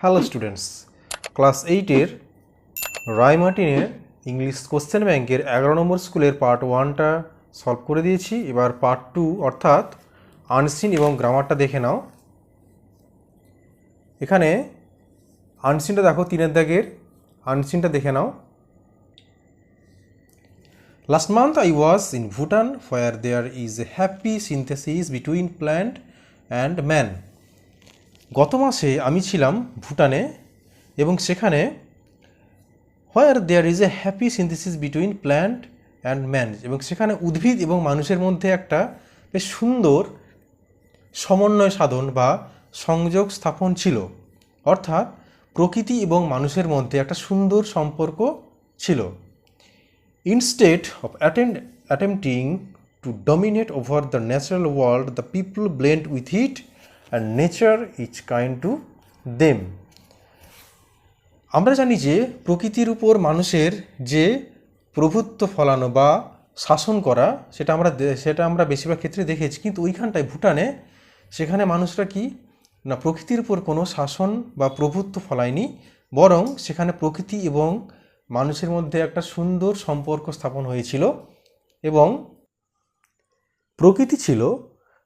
Hello students, class 8-এর রায়মার্টিনের English question ব্যাংকের 11 নম্বর স্কুলের পার্ট 1টা সলভ করে দিয়েছি। এবার পার্ট 2 অর্থাৎ আনসিন এবং গ্রামারটা দেখে নাও। এখানে আনসিনটা দেখো, 3 দাগের আনসিনটা দেখে নাও। Last month I was in Bhutan where there is a happy synthesis between plant and man. গত মাসে আমি ছিলাম ভুটানে এবং সেখানে where there is a happy synthesis between plant and man, এবং সেখানে উদ্ভিদ এবং মানুষের মধ্যে একটা বেশ সুন্দর সমন্বয় সাধন বা সংযোগ স্থাপন ছিল। অর্থাৎ প্রকৃতি এবং মানুষের মধ্যে একটা সুন্দর সম্পর্ক ছিল। Instead of attempting to dominate over the natural world, the people blend with it and nature is kind to them. আমরা জানি যে প্রকৃতির উপর মানুষের যে প্রভুত্ব ফলানো বা শাসন করা সেটা আমরা বেশিরভাগ ক্ষেত্রে দেখেছি, কিন্তু ওইখানটায় ভুটানে সেখানে মানুষরা কি না প্রকৃতির উপর কোনো শাসন বা প্রভুত্ব ফলায়নি, বরং সেখানে প্রকৃতি এবং মানুষের মধ্যে একটা সুন্দর সম্পর্ক স্থাপন হয়েছিল এবং প্রকৃতি ছিল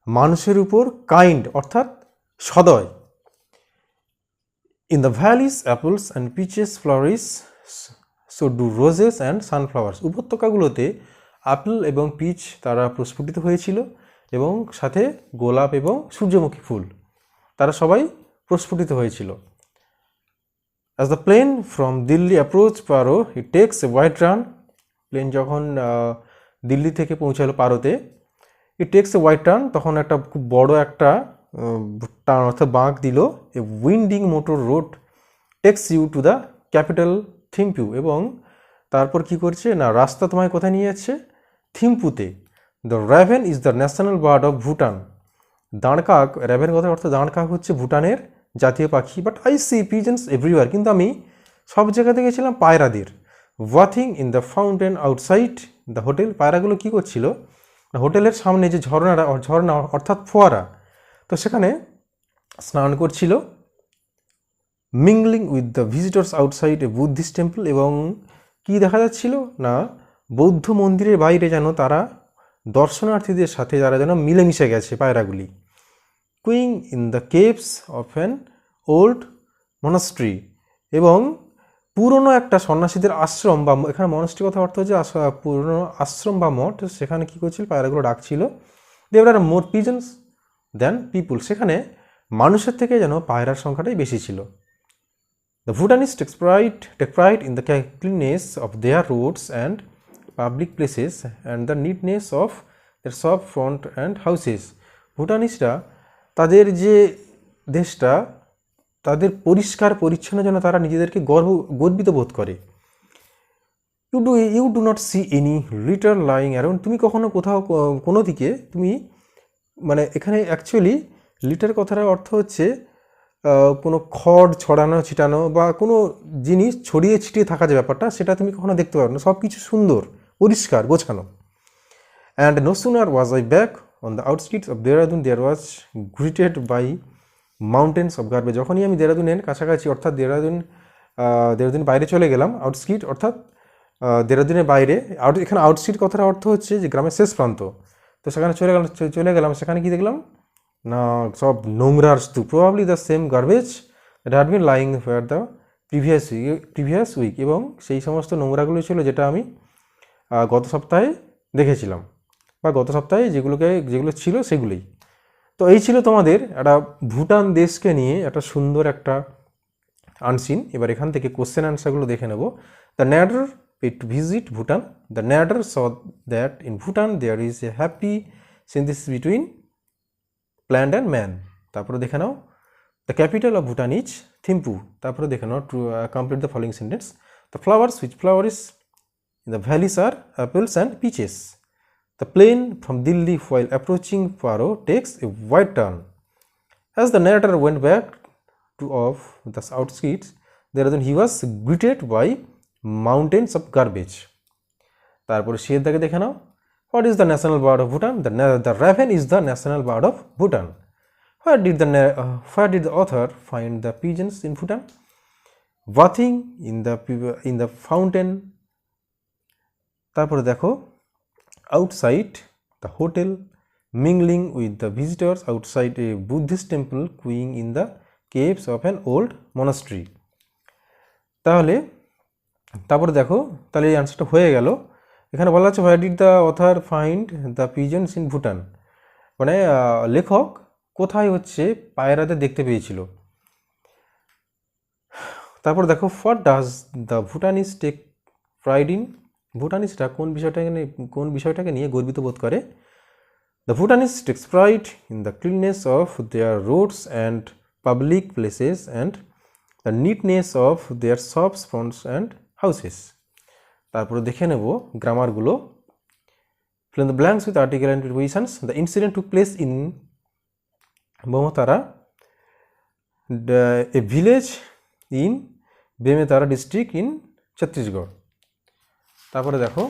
মানুষের উপর কাইন্ড অর্থাৎ সদয়। In the valleys, apples and peaches flourish, so do roses and sunflowers. উপত্যকাগুলোতে আপেল এবং পিচ তারা প্রস্ফুটিত হয়েছিল এবং সাথে গোলাপ এবং সূর্যমুখী ফুল তারা সবাই প্রস্ফুটিত হয়েছিল। As the plane from Delhi approached Paro, it takes a wide turn. Plane যখন দিল্লি থেকে পৌঁছালো পারোতে, it takes a wide turn, তখন একটা খুব বড় একটা টার্ন অর্থাৎ বাঁক দিল। A winding motor road takes you to the capital Thimphu, এবং তারপর কি করছে না রাস্তা তোমায় কোথায় নিয়ে যাচ্ছে? থিম্পুতে। The raven is the national bird of Bhutan. দাঁড়কাক, র্যাভেন কথার অর্থ দাঁড়কাক হচ্ছে ভুটানের জাতীয় পাখি। But I see pigeons everywhere, কিন্তু আমি সব জায়গাতে গেছিলাম পায়রাদের। Bathing in the fountain outside the hotel, পায়রাগুলো কী করছিল? হোটেলের সামনে যে ঝর্ণা অর্থাৎ ফোয়ারা, তো সেখানে স্নান করছিল। Mingling with the visitors outside A Buddhist temple, এবং কি দেখা যাচ্ছিল না বৌদ্ধ মন্দিরের বাইরে যেন তারা দর্শনার্থীদের সাথে যারা যেন মিলেমিশে গেছে পায়রাগুলি। Cooing in the caves of an old monastery, এবং পুরনো একটা সন্ন্যাসীদের আশ্রম বা এখানে মনাস্ট্রি কথা অর্থ হচ্ছে পুরনো আশ্রম বা মঠ, সেখানে কী করছিল পায়রাগুলো ডাকছিল। দেয়ার আর মোর পিজন্স দেন পিপুল, সেখানে মানুষের থেকে যেন পায়রার সংখ্যাটাই বেশি ছিল। The Bhutanese take pride in the cleanliness of their roads and public places and the neatness of their shop front and houses. ভুটানিস্টরা তাদের যে দেশটা তাদের পরিষ্কার পরিচ্ছন্ন যেন তারা নিজেদেরকে গর্বিত বোধ করে। You do not see any litter lying around, তুমি কখনো কোথাও কোনো দিকে তুমি মানে এখানে অ্যাকচুয়ালি লিটার কথার অর্থ হচ্ছে কোনো খড় ছড়ানো ছিটানো বা কোনো জিনিস ছড়িয়ে ছিটিয়ে থাকা যে ব্যাপারটা, সেটা তুমি কখনো দেখতে পারো না। সব কিছু সুন্দর পরিষ্কার গোছানো। And no sooner was I back on the outskirts of Dehradun there was greeted by mountains of garbage. যখনই আমি দেহরাদুনের কাছাকাছি অর্থাৎ দেহরাদুন বাইরে চলে গেলাম, আউটস্কিট অর্থাৎ দেহরাদুনের বাইরে, এখানে আউটস্কিট কথার অর্থ হচ্ছে যে গ্রামের শেষ প্রান্ত। তো সেখানে চলে গেলাম, সেখানে কি দেখলাম না সব নোংরার স্তূপ, probably the same garbage that had been lying for the previous week, এবং সেই সমস্ত নোংরাগুলো ছিল যেটা আমি গত সপ্তাহে দেখেছিলাম বা গত সপ্তাহে যেগুলো ছিল সেগুলোই। তো এই ছিল তোমাদের একটা ভুটান দেশকে নিয়ে একটা সুন্দর একটা আনসিন। এবার এখান থেকে কোশ্চেন আনসারগুলো দেখে নেব। দ্য ন্যাডার paid to visit Bhutan. The narrator saw that in Bhutan there is a happy synthesis between plant and man. তারপরে দেখে নাও the capital of Bhutan is Thimphu. তারপরে দেখে নাও to complete the following sentence. The flowers which flowers in the valleys are apples and peaches. The plane from Delhi while approaching Paro takes a wide turn. As the narrator went back to of the outskirts, he was greeted by mountains of garbage. তারপরে শের দাগে দেখে নাও, what is the national bird of Bhutan? The raven is the national bird of Bhutan. where did the author find the pigeons in Bhutan? Bathing in the fountain. তারপরে দেখো outside the hotel, mingling with the visitors outside a Buddhist temple, queuing in the caves of an old monastery. তারপরে দেখো তাহলে এই আনসারটা হয়ে গেল। এখানে বলা আছে where did the author find the pigeons in Bhutan, মানে লেখক কোথায় হচ্ছে পায়রাদের দেখতে পেয়েছিল। তারপর দেখো what does the Bhutanese take pride in, ভুটানিসরা কোন বিষয়টাকে নিয়ে গর্বিত বোধ করে। The Bhutanese takes pride in the cleanness of their roads and public places and the neatness of their shops, fronts and houses. তারপরে দেখে নেব গ্রামারগুলো। fill in the blanks with article and prepositions. The incident took place in Bomotara, a village in Bemetara district in Chhattisgarh. তারপরে দেখো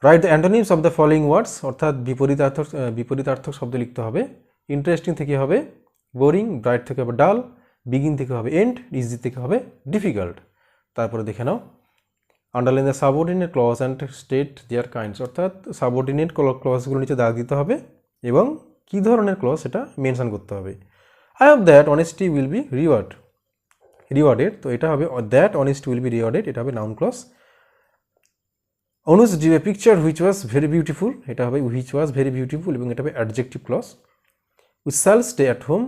write the antonyms of the following words, অর্থাৎ বিপরীতার্থক শব্দ লিখতে হবে। Interesting থেকে হবে বোরিং, ব্রাইট থেকে হবে ডাল, বিগিন থেকে হবে এন্ড, ইজি থেকে হবে ডিফিকাল্ট। তারপরে দেখে নাও underline the subordinate clause and state their kinds, অর্থাৎ সাবঅর্ডিনেট ক্লজগুলো নিচে দাগ দিতে হবে এবং কী ধরনের ক্লজ সেটা মেনশন করতে হবে। I hope that honesty will be rewarded, তো এটা হবে that honesty will be rewarded, এটা হবে noun clause. Anuj drew a picture which was very beautiful, এটা হবে হুইচ ওয়াজ ভেরি বিউটিফুল এবং এটা হবে adjective clause. We shall stay at home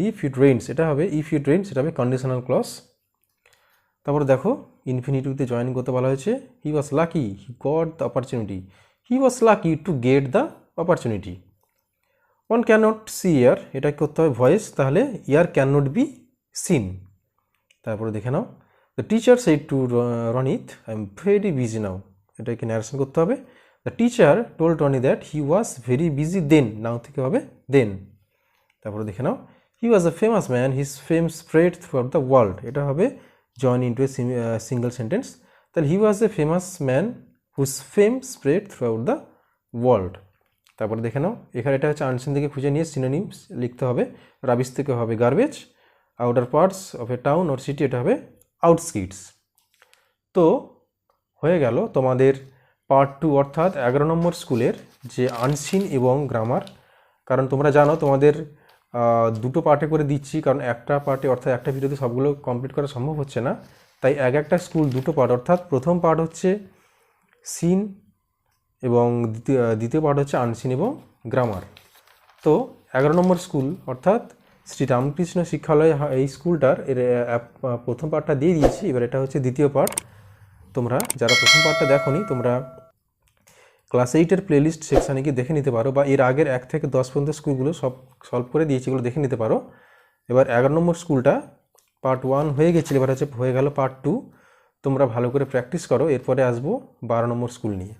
if it rains, এটা হবে ইফ ইট রেইনস, এটা হবে কন্ডিশনাল ক্লজ। তারপরে দেখো ইনফিনিটিভতে জয়েন করতে বলা হয়েছে। He was lucky he got the opportunity, he was lucky to get the opportunity. One can not see ear, এটা করতে হবে ভয়েস, তাহলে ear can not be seen. তারপরে দেখে নাও the teacher said to Ronit I am very busy now, এটাকে narration করতে হবে। The teacher told Ronny that he was very busy then, now থেকে হবে দেন। তারপরে দেখে নাও he was a famous man his fame spread throughout the world, এটা হবে join into a single sentence. তাহলে he was a famous man whose fame spread throughout the world. তারপরে দেখে নাও এখানে এটা হচ্ছে আনসিন থেকে খুঁজে নিয়ে সিনোনিমস লিখতে হবে। রাবিশ থেকে হবে garbage, outer parts of a town or city, এটা হবে আউটস্কিটস। তো হয়ে গেল তোমাদের পার্ট 2 অর্থাৎ 11 নম্বর স্কুলের যে আনসিন এবং গ্রামার। কারণ তোমরা জানো তোমাদের দুটো পার্টে করে দিচ্ছি, কারণ একটা পার্টে অর্থাৎ একটা ভিডিওতে সবগুলো কমপ্লিট করা সম্ভব হচ্ছে না, তাই একটা স্কুল দুটো পার্ট, অর্থাৎ প্রথম পার্ট হচ্ছে সিন এবং দ্বিতীয় পার্ট হচ্ছে আনসিন এবং গ্রামার। তো 11 নম্বর স্কুল অর্থাৎ শ্রী রামকৃষ্ণ শিক্ষালয়, এই স্কুলটার এর প্রথম পার্টটা দিয়ে দিয়েছি, এবার এটা হচ্ছে দ্বিতীয় পার্ট। তোমরা যারা প্রথম পার্টটা দেখোনি তোমরা ক্লাস 8-এর প্লেলিস্ট সেকশানে গিয়ে দেখে নিতে পারো, বা এর আগের 1 থেকে 10 পর্যন্ত স্কুলগুলো সব সলভ করে দিয়েছি, এগুলো দেখে নিতে পারো। এবার 11 নম্বর স্কুলটা পার্ট 1 হয়ে গেছিল, এবার হয়ে গেল পার্ট 2। তোমরা ভালো করে প্র্যাকটিস করো, এরপরে আসবো 12 নম্বর স্কুল নিয়ে।